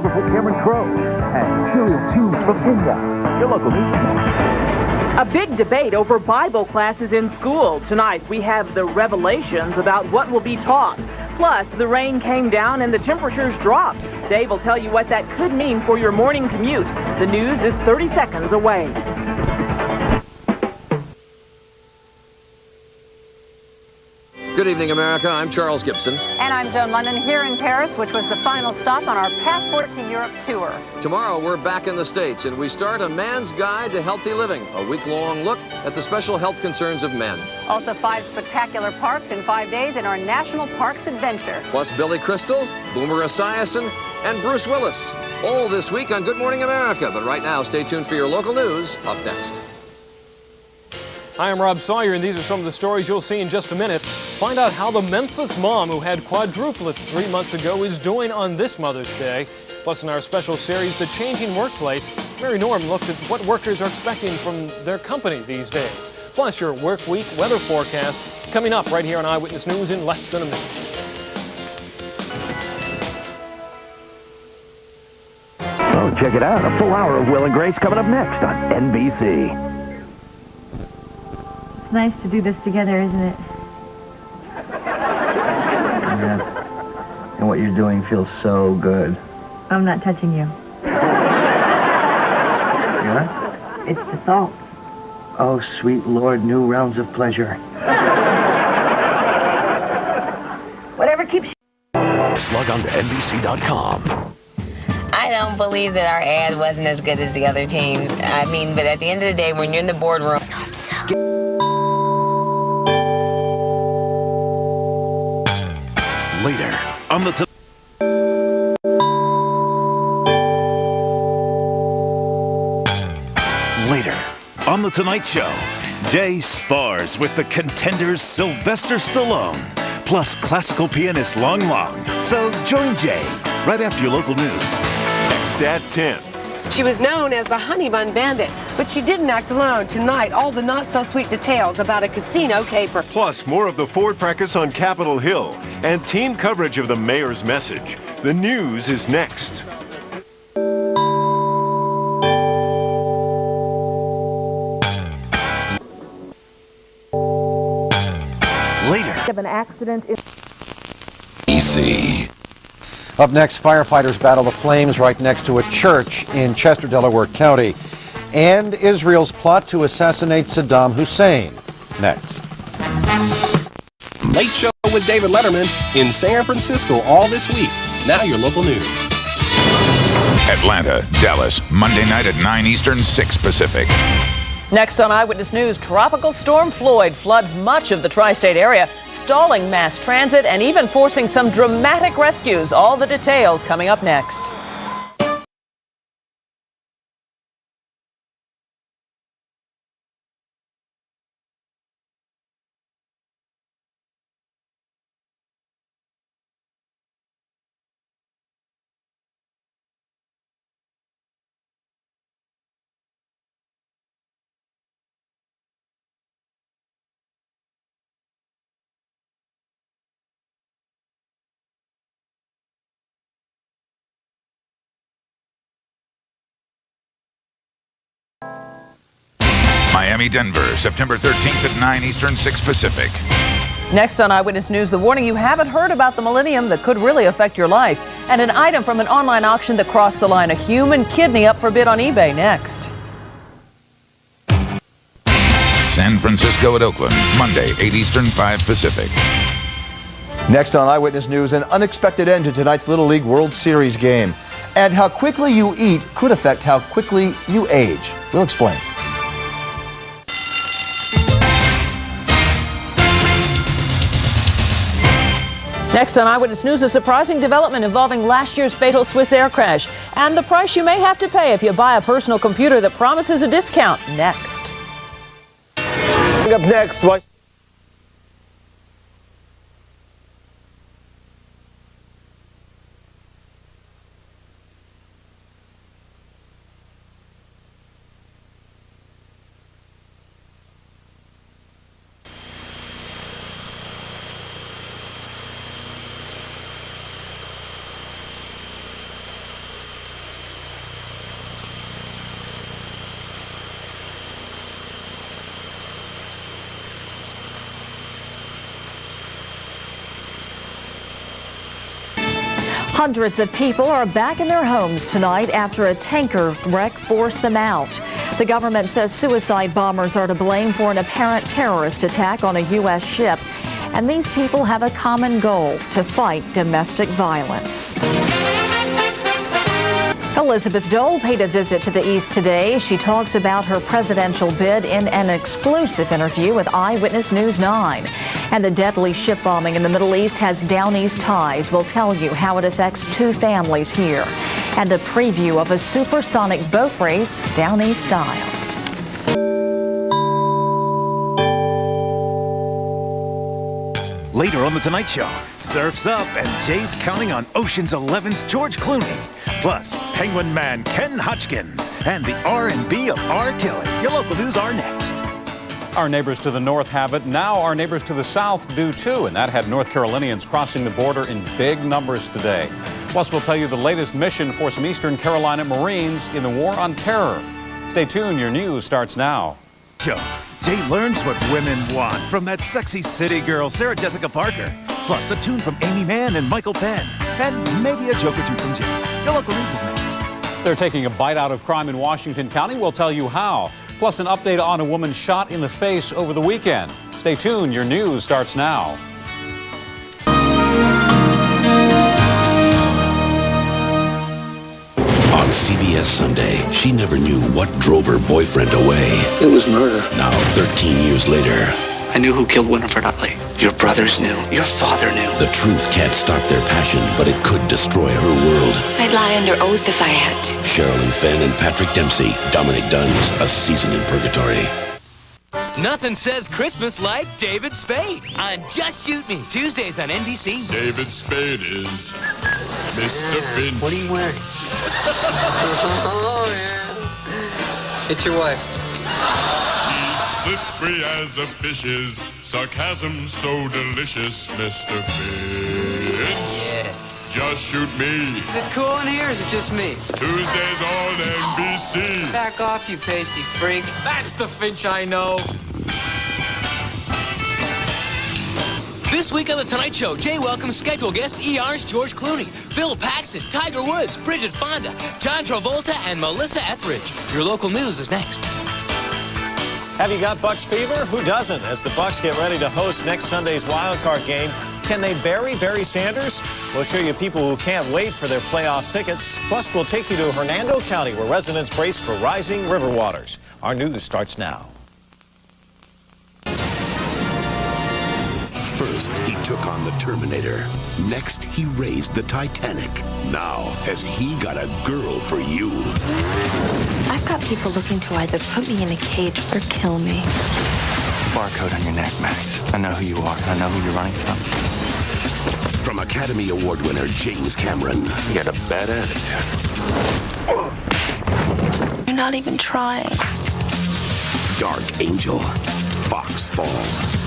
flavorful Cameron Crowe, and Cheerio Tunes from India. Your local news next. A big debate over Bible classes in school. Tonight, we have the revelations about what will be taught. Plus, the rain came down and the temperatures dropped. Dave will tell you what that could mean for your morning commute. The news is 30 seconds away. Good evening, America. I'm Charles Gibson. And I'm Joan London here in Paris, which was the final stop on our Passport to Europe tour. Tomorrow, we're back in the States, and we start A Man's Guide to Healthy Living, a week-long look at the special health concerns of men. Also, 5 spectacular parks in 5 days in our National Parks Adventure. Plus Billy Crystal, Boomer Esiason, and Bruce Willis. All this week on Good Morning America. But right now, stay tuned for your local news up next. Hi, I'm Rob Sawyer, and these are some of the stories you'll see in just a minute. Find out how the Memphis mom who had quadruplets 3 months ago is doing on this Mother's Day. Plus, in our special series, The Changing Workplace, Mary Norm looks at what workers are expecting from their company these days. Plus, your work week weather forecast coming up right here on Eyewitness News in less than a minute. Oh, check it out. A full hour of Will and Grace coming up next on NBC. It's nice to do this together, isn't it? Yeah. And what you're doing feels so good. I'm not touching you. Yeah? It's the salt. Oh, sweet Lord, new rounds of pleasure. Whatever keeps you... Slug on to NBC.com. I don't believe that our ad wasn't as good as the other team. I mean, but at the end of the day, when you're in the boardroom... Later on the... Later on The Tonight Show, Jay spars with the Contenders' Sylvester Stallone, plus classical pianist Long Long. So join Jay right after your local news. Next at 10. She was known as the Honey Bun Bandit, but she didn't act alone. Tonight, all the not-so-sweet details about a casino caper. Plus, more of the Ford practice on Capitol Hill and team coverage of the mayor's message. The news is next. Later. Of an accident in... NBC. Up next, firefighters battle the flames right next to a church in Chester, Delaware County. And Israel's plot to assassinate Saddam Hussein. Next. Late Show with David Letterman in San Francisco all this week. Now your local news. Atlanta, Dallas, Monday night at 9 Eastern, 6 Pacific. Next on Eyewitness News, Tropical Storm Floyd floods much of the tri-state area, stalling mass transit and even forcing some dramatic rescues. All the details coming up next. Miami, Denver, September 13th at 9 Eastern, 6 Pacific. Next on Eyewitness News, the warning you haven't heard about the millennium that could really affect your life. And an item from an online auction that crossed the line, a human kidney up for bid on eBay. Next. San Francisco at Oakland, Monday, 8 Eastern, 5 Pacific. Next on Eyewitness News, an unexpected end to tonight's Little League World Series game. And how quickly you eat could affect how quickly you age. We'll explain. Next on Eyewitness News, a surprising development involving last year's fatal Swiss air crash and the price you may have to pay if you buy a personal computer that promises a discount. Next. Up next, Hundreds of people are back in their homes tonight after a tanker wreck forced them out. The government says suicide bombers are to blame for an apparent terrorist attack on a U.S. ship. And these people have a common goal: to fight domestic violence. Elizabeth Dole paid a visit to the East today. She talks about her presidential bid in an exclusive interview with Eyewitness News 9. And the deadly ship bombing in the Middle East has Down East ties. We'll tell you how it affects 2 families here. And a preview of a supersonic boat race Down East style. Later on The Tonight Show, Surf's Up and Jay's counting on Ocean's 11's George Clooney. Plus, Penguin Man Ken Hotchkiss and the R&B of R. Kelly. Your local news are next. Our neighbors to the north have it. Now our neighbors to the south do too. And that had North Carolinians crossing the border in big numbers today. Plus, we'll tell you the latest mission for some Eastern Carolina Marines in the war on terror. Stay tuned. Your news starts now. Show. Jay learns what women want from that sexy city girl, Sarah Jessica Parker. Plus, a tune from Amy Mann and Michael Penn. And maybe a joke or two from Jay. Your local news is next. They're taking a bite out of crime in Washington County. We'll tell you how. Plus, an update on a woman shot in the face over the weekend. Stay tuned. Your news starts now. On CBS Sunday, she never knew what drove her boyfriend away. It was murder. Now, 13 years later, I knew who killed Winifred Utley. Your brothers knew. Your father knew. the truth can't stop their passion, but it could destroy her world. I'd lie under oath if I had to. Sherilyn Fenn and Patrick Dempsey, Dominic Dunn's A Season in Purgatory. Nothing says Christmas like David Spade on Just Shoot Me, Tuesdays on NBC. David Spade is Mr. Finch. What are you wearing? Oh, yeah. It's your wife. He's slippery as a fish is, sarcasm so delicious, Mr. Finch. Yes. Just Shoot Me. Is it cool in here or is it just me? Tuesdays on NBC. Back off, you pasty freak. That's the Finch I know. This week on The Tonight Show, Jay welcomes scheduled guest ER's George Clooney, Bill Paxton, Tiger Woods, Bridget Fonda, John Travolta, and Melissa Etheridge. Your local news is next. Have you got Bucks fever? Who doesn't? As the Bucks get ready to host next Sunday's wild card game, can they bury Barry Sanders? We'll show you people who can't wait for their playoff tickets. Plus, we'll take you to Hernando County, where residents brace for rising river waters. Our news starts now. First, he took on the Terminator. Next, he raised the Titanic. Now, has he got a girl for you? I've got people looking to either put me in a cage or kill me. Barcode on your neck, Max. I know who you are, and I know who you're running from. From Academy Award winner James Cameron. You got a bad attitude. You're not even trying. Dark Angel. Fox Fall.